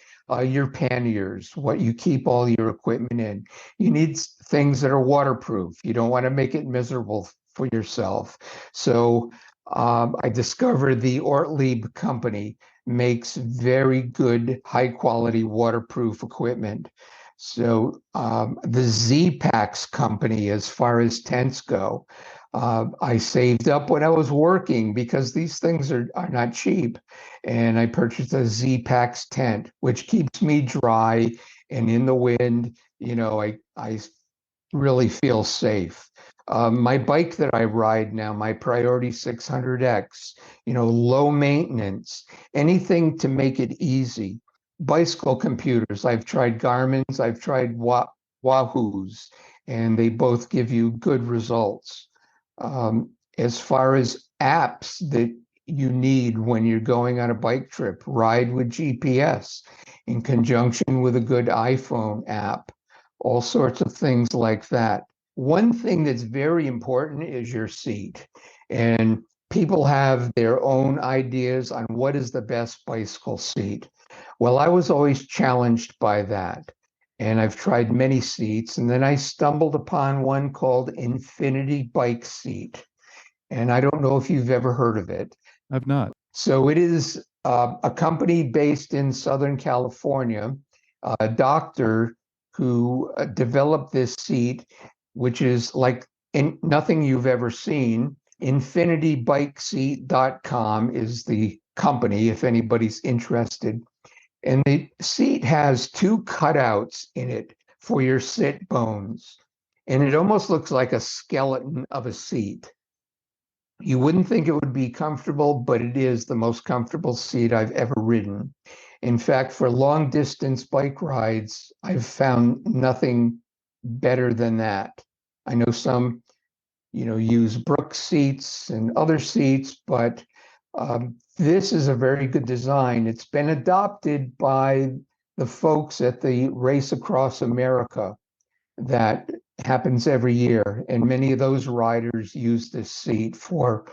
your panniers, what you keep all your equipment in. You need things that are waterproof. You don't want to make it miserable for yourself. So I discovered the Ortlieb company makes very good, high quality waterproof equipment. So the Z-Packs company, as far as tents go, I saved up when I was working because these things are not cheap. And I purchased a Z-Packs tent, which keeps me dry and in the wind. I really feel safe. My bike that I ride now, my Priority 600X, low maintenance, anything to make it easy. Bicycle computers, I've tried Garmin's, I've tried Wahoo's, and they both give you good results. As far as apps that you need when you're going on a bike trip, ride with GPS in conjunction with a good iPhone app, all sorts of things like that. One thing that's very important is your seat. And people have their own ideas on what is the best bicycle seat. Well, I was always challenged by that. And I've tried many seats. And then I stumbled upon one called Infinity Bike Seat. And I don't know if you've ever heard of it. I've not. So it is a company based in Southern California, a doctor who developed this seat, which is like nothing you've ever seen. InfinityBikeSeat.com is the company, if anybody's interested. And the seat has two cutouts in it for your sit bones. And it almost looks like a skeleton of a seat. You wouldn't think it would be comfortable, but it is the most comfortable seat I've ever ridden. In fact, for long distance bike rides, I've found nothing better than that. I know some, use Brooks seats and other seats, but this is a very good design. It's been adopted by the folks at the Race Across America that happens every year. And many of those riders use this seat for,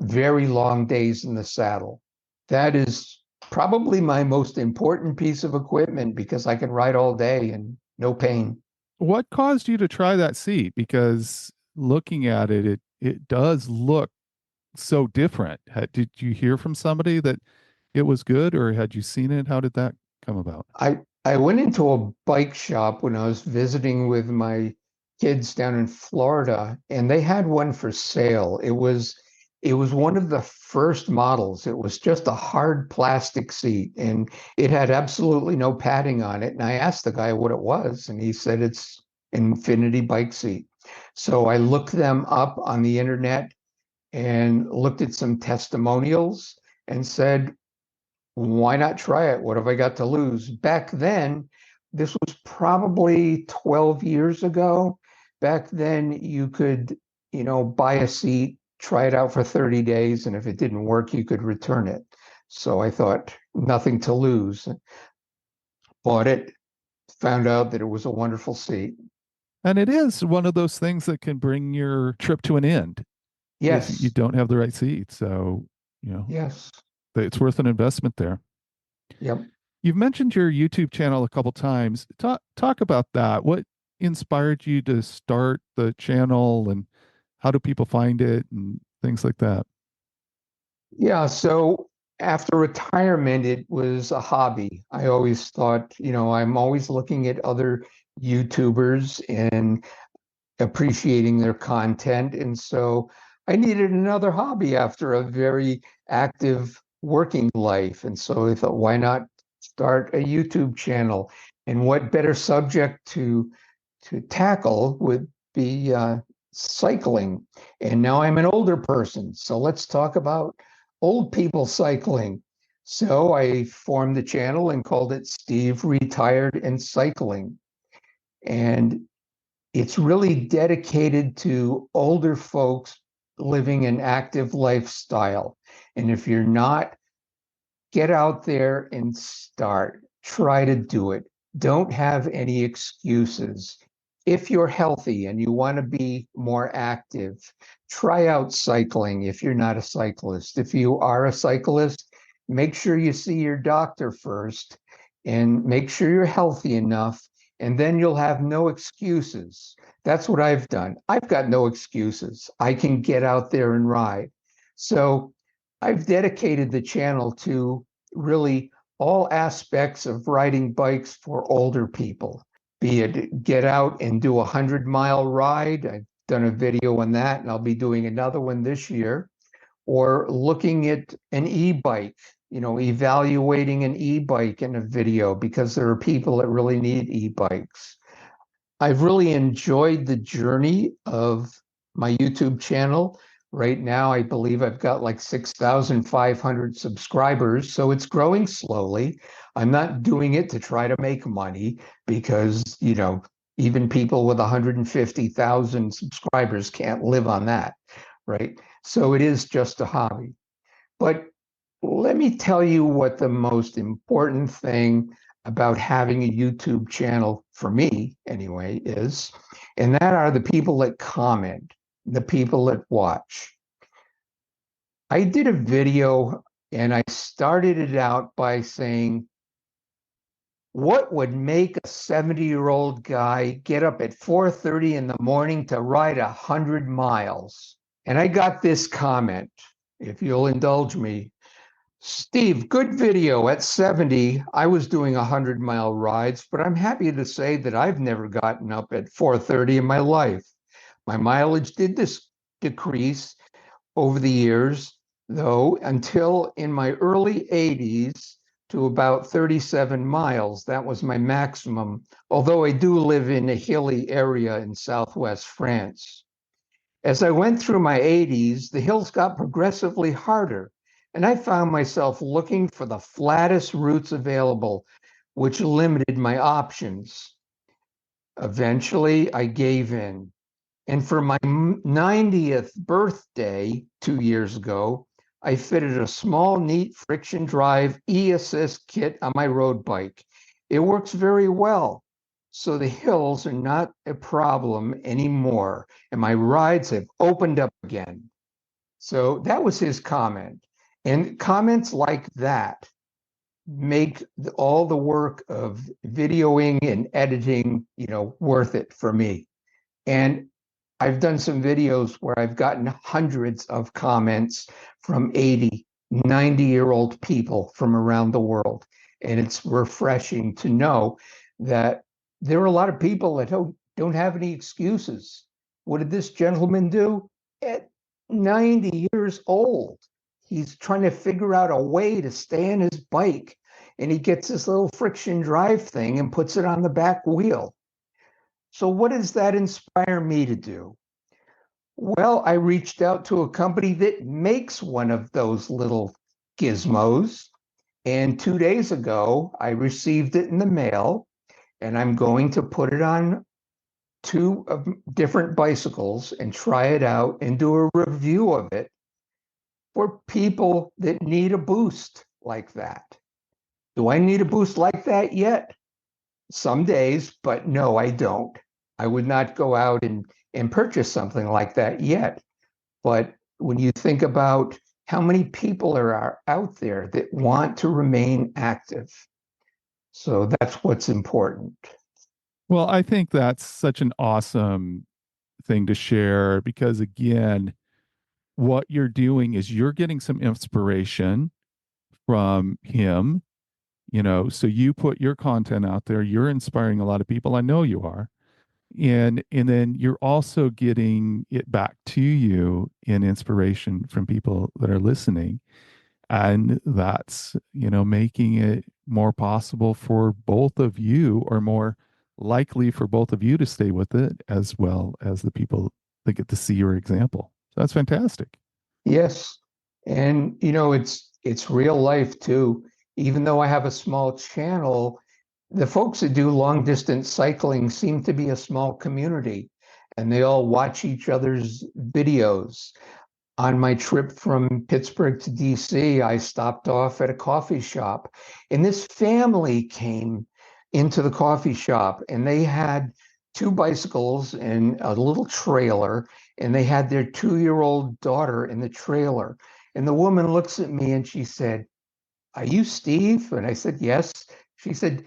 very long days in the saddle. That is probably my most important piece of equipment because I can ride all day and no pain. What caused you to try that seat? Because looking at it, it does look so different. Did you hear from somebody that it was good, or had you seen it? How did that come about? I went into a bike shop when I was visiting with my kids down in Florida, and they had one for sale. It was one of the first models. It was just a hard plastic seat, and it had absolutely no padding on it. And I asked the guy what it was, and he said it's Infinity Bike Seat. So I looked them up on the internet and looked at some testimonials and said, why not try it? What have I got to lose? Back then, this was probably 12 years ago. Back then, you could, buy a seat, try it out for 30 days, and if it didn't work, you could return it. So I thought, nothing to lose. Bought it, found out that it was a wonderful seat. And it is one of those things that can bring your trip to an end if you Yes, don't have the right seat. So, you know, yes, it's worth an investment there. yep. You've mentioned your YouTube channel a couple times. Talk about that. What inspired you to start the channel, and how do people find it and things like that? Yeah, so after retirement, it was a hobby. I always thought, I'm always looking at other YouTubers and appreciating their content. And so I needed another hobby after a very active working life. And so I thought, why not start a YouTube channel? And what better subject to tackle would be cycling. And now I'm an older person. So let's talk about old people cycling. So I formed the channel and called it Steve Retired and Cycling. And it's really dedicated to older folks living an active lifestyle. And if you're not, get out there and start. Try to do it. Don't have any excuses. If you're healthy and you want to be more active, try out cycling if you're not a cyclist. If you are a cyclist, make sure you see your doctor first and make sure you're healthy enough, and then you'll have no excuses. That's what I've done. I've got no excuses. I can get out there and ride. So I've dedicated the channel to really all aspects of riding bikes for older people, be it get out and do a 100-mile ride. I've done a video on that, and I'll be doing another one this year, or looking at an e-bike, evaluating an e-bike in a video because there are people that really need e-bikes. I've really enjoyed the journey of my YouTube channel. Right now, I believe I've got like 6,500 subscribers, so it's growing slowly. I'm not doing it to try to make money because, even people with 150,000 subscribers can't live on that, right? So it is just a hobby. But let me tell you what the most important thing about having a YouTube channel, for me anyway, is, and that are the people that comment, the people that watch. I did a video and I started it out by saying, what would make a 70-year-old guy get up at 4:30 in the morning to ride 100 miles? And I got this comment, if you'll indulge me. Steve, good video. At 70, I was doing 100-mile rides, but I'm happy to say that I've never gotten up at 4:30 in my life. My mileage did decrease over the years, though, until in my early 80s to about 37 miles. That was my maximum, although I do live in a hilly area in southwest France. As I went through my 80s, the hills got progressively harder, and I found myself looking for the flattest routes available, which limited my options. Eventually, I gave in. And for my 90th birthday 2 years ago, I fitted a small, neat friction drive e-assist kit on my road bike. It works very well. So the hills are not a problem anymore, and my rides have opened up again. So that was his comment. And comments like that make all the work of videoing and editing, worth it for me. And I've done some videos where I've gotten hundreds of comments from 80, 90-year-old people from around the world. And it's refreshing to know that there are a lot of people that don't have any excuses. What did this gentleman do? At 90 years old, he's trying to figure out a way to stay on his bike. And he gets this little friction drive thing and puts it on the back wheel. So what does that inspire me to do? Well, I reached out to a company that makes one of those little gizmos. And 2 days ago, I received it in the mail, and I'm going to put it on two different bicycles and try it out and do a review of it for people that need a boost like that. Do I need a boost like that yet? Some days, but no, I don't. I would not go out and purchase something like that yet. But when you think about how many people are out there that want to remain active, so that's what's important. Well, I think that's such an awesome thing to share because, again, what you're doing is you're getting some inspiration from him, so you put your content out there, you're inspiring a lot of people. I know you are. And then you're also getting it back to you in inspiration from people that are listening. And that's, making it more possible for both of you, or more likely for both of you to stay with it, as well as the people that get to see your example. So that's fantastic. Yes. And it's real life too. Even though I have a small channel, the folks that do long distance cycling seem to be a small community, and they all watch each other's videos. On my trip from Pittsburgh to DC, I stopped off at a coffee shop, and this family came into the coffee shop, and they had two bicycles and a little trailer, and they had their 2-year-old daughter in the trailer. And the woman looks at me and she said, "Are you Steve?" And I said, "Yes." She said,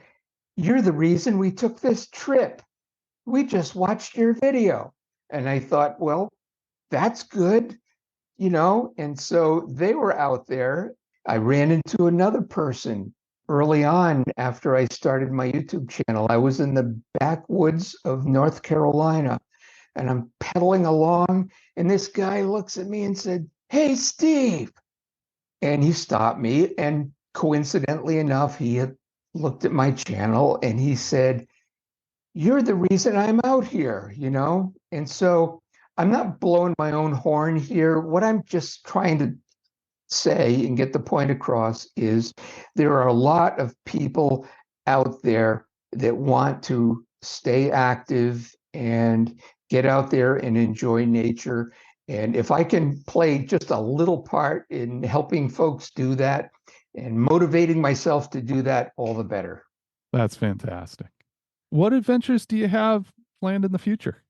"You're the reason we took this trip. We just watched your video." And I thought, well, that's good. And so they were out there. I ran into another person early on after I started my YouTube channel. I was in the backwoods of North Carolina, and I'm pedaling along, and this guy looks at me and said, "Hey, Steve." And he stopped me, and coincidentally enough, he had looked at my channel and he said, "You're the reason I'm out here." And so I'm not blowing my own horn here. What I'm just trying to say and get the point across is there are a lot of people out there that want to stay active and get out there and enjoy nature. And if I can play just a little part in helping folks do that and motivating myself to do that, all the better. That's fantastic. What adventures do you have planned in the future?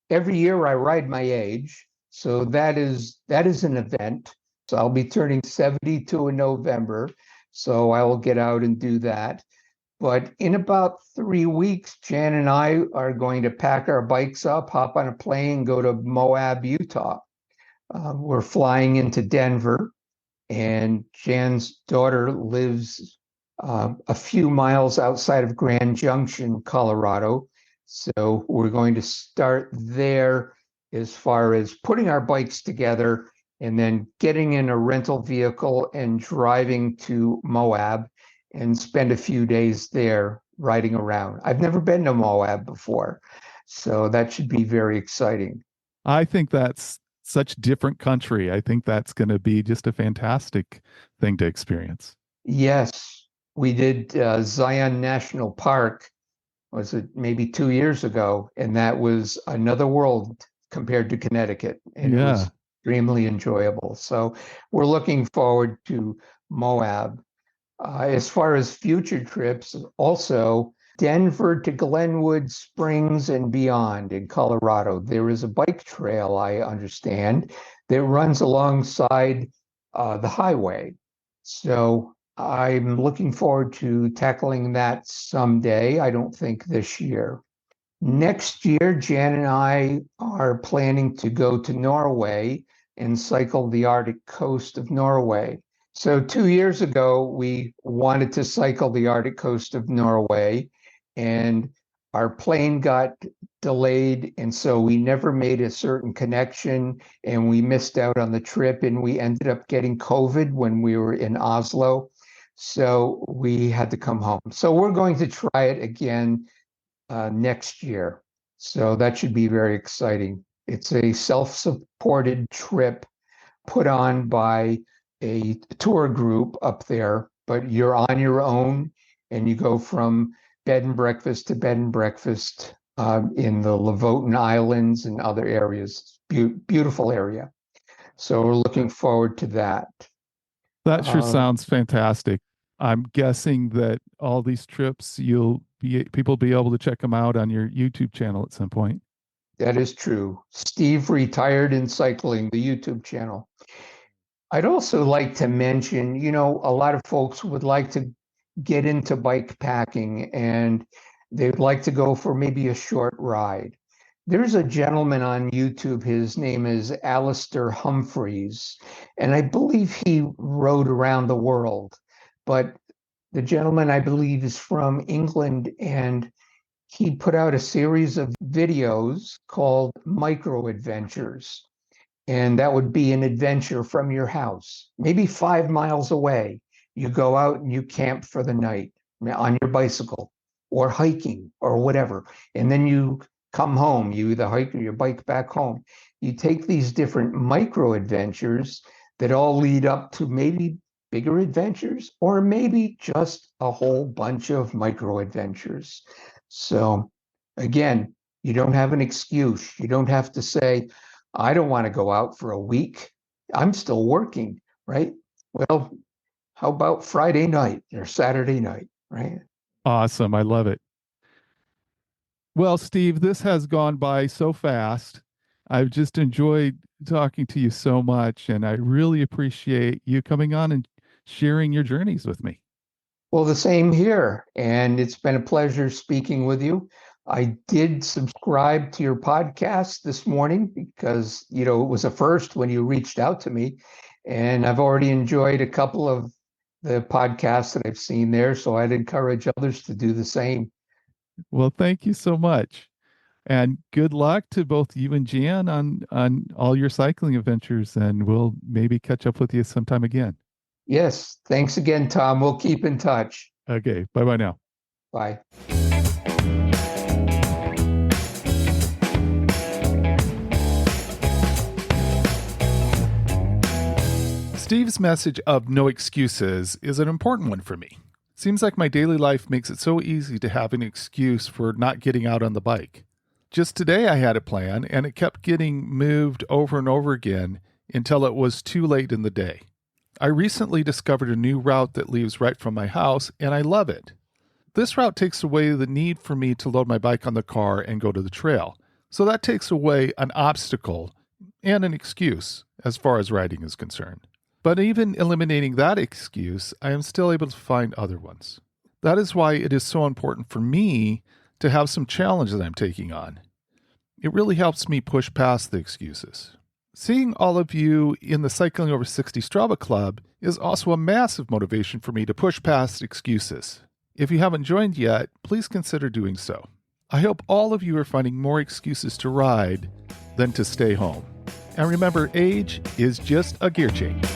Every year I ride my age, so that is an event. So I'll be turning 72 in November, so I will get out and do that. But in about 3 weeks, Jan and I are going to pack our bikes up, hop on a plane, go to Moab, Utah. We're flying into Denver, and Jan's daughter lives a few miles outside of Grand Junction, Colorado. So we're going to start there as far as putting our bikes together and then getting in a rental vehicle and driving to Moab and spend a few days there riding around. I've never been to Moab before, so that should be very exciting. I think that's such different country. I think that's going to be just a fantastic thing to experience. Yes, we did Zion National Park, was it maybe 2 years ago? And that was another world compared to Connecticut. And it Yeah, was extremely enjoyable. So we're looking forward to Moab. As far as future trips, also Denver to Glenwood Springs and beyond in Colorado. There is a bike trail, I understand, that runs alongside the highway. So I'm looking forward to tackling that someday. I don't think this year. Next year, Jan and I are planning to go to Norway and cycle the Arctic coast of Norway. So 2 years ago, we wanted to cycle the Arctic coast of Norway, and our plane got delayed, and so we never made a certain connection, and we missed out on the trip, and we ended up getting COVID when we were in Oslo. So we had to come home. So we're going to try it again next year. So that should be very exciting. It's a self-supported trip put on by a tour group up there, but you're on your own and you go from bed and breakfast to bed and breakfast in the Lofoten Islands and other areas. Beautiful area. So we're looking forward to that. that sure Uh, sounds fantastic. I'm guessing that all these trips, you'll be people be able to check them out on your YouTube channel at some point. that is true. Steve Retired in Cycling, the YouTube channel. I'd also like to mention, a lot of folks would like to get into bike packing and they'd like to go for maybe a short ride. There's a gentleman on YouTube, his name is Alistair Humphreys, and I believe he rode around the world. But the gentleman, I believe, is from England, and he put out a series of videos called micro adventures. And that would be an adventure from your house, maybe 5 miles away. You go out and you camp for the night on your bicycle or hiking or whatever. And then you come home, you either hike or you bike back home. You take these different micro adventures that all lead up to maybe bigger adventures or maybe just a whole bunch of micro adventures. So again, you don't have an excuse. You don't have to say, I don't want to go out for a week. I'm still working, right? Well, how about Friday night or Saturday night, right? Awesome. I love it. Well, Steve, this has gone by so fast. I've just enjoyed talking to you so much, and I really appreciate you coming on and sharing your journeys with me. Well, the same here. And it's been a pleasure speaking with you. I did subscribe to your podcast this morning because, it was a first when you reached out to me. And I've already enjoyed a couple of the podcasts that I've seen there. So I'd encourage others to do the same. Well, thank you so much. And good luck to both you and Jan on all your cycling adventures, and we'll maybe catch up with you sometime again. Yes. Thanks again, Tom. We'll keep in touch. Okay. Bye-bye now. Bye. Steve's message of no excuses is an important one for me. Seems like my daily life makes it so easy to have an excuse for not getting out on the bike. Just today I had a plan, and it kept getting moved over and over again until it was too late in the day. I recently discovered a new route that leaves right from my house, and I love it. This route takes away the need for me to load my bike on the car and go to the trail. So that takes away an obstacle and an excuse as far as riding is concerned. But even eliminating that excuse, I am still able to find other ones. That is why it is so important for me to have some challenges I'm taking on. It really helps me push past the excuses. Seeing all of you in the Cycling Over 60 Strava Club is also a massive motivation for me to push past excuses. If you haven't joined yet, please consider doing so. I hope all of you are finding more excuses to ride than to stay home. And remember, age is just a gear change.